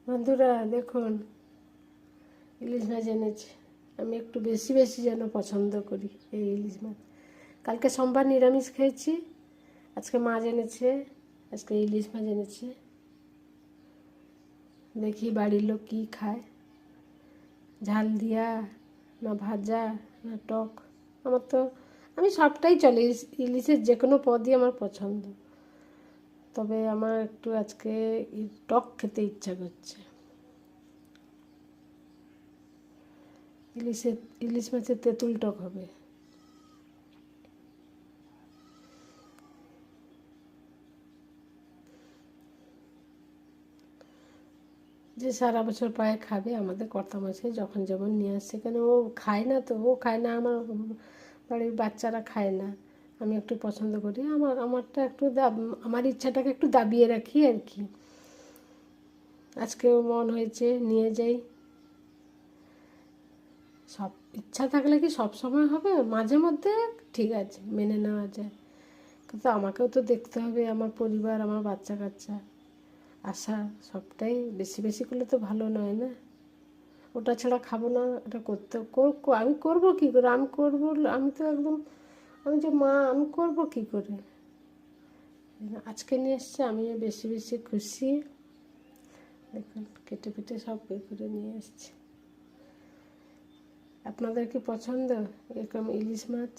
বন্ধুরা দেখুন, ইলিশ মাছ এনেছে। আমি একটু বেশি বেশি যেন পছন্দ করি এই ইলিশ মাছ। কালকে সোমবার নিরামিষ খেয়েছি, আজকে মাছ এনেছে, আজকে ইলিশ মাছ এনেছে। দেখি বাড়ির লোক কী খায়, ঝাল দিয়া না ভাজা না টক। আমি সবটাই চলে, ইলিশের যে কোনো পদই আমার পছন্দ। তবে আমার একটু আজকে টক খেতে ইচ্ছা করছে। ইলিশ মাছের তেঁতুল টক হবে। যে সারা বছর প্রায় খাবে আমাদের কর্তা মাছে যখন যেমন নিয়ে আসছে, কেন ও খায় না, তো ও খায় না, আমার বাড়ির বাচ্চারা খায় না। আমি একটু পছন্দ করি, আমারটা একটু আমার ইচ্ছাটাকে একটু দাবিয়ে রাখি আর কি। আজকেও মন হয়েছে নিয়ে যাই। সব ইচ্ছা থাকলে কি সব সময় হবে? মাঝে মধ্যে ঠিক আছে, মেনে নেওয়া যায়, কিন্তু আমাকেও তো দেখতে হবে, আমার পরিবার, আমার বাচ্চা কাচ্চা আশা, সবটাই বেশি বেশি করলে তো ভালো নয় না। ওটা ছাড়া খাবো না, এটা আমি করবো কী করে? আমি তো একদম, আমি যে মা, আমি করবো কী করে? আজকে নিয়ে এসছে, আমিও বেশি বেশি খুশি। দেখুন কেটে কেটে সব বের করে নিয়ে এসছে। আপনাদের কি পছন্দ এরকম ইলিশ মাছ?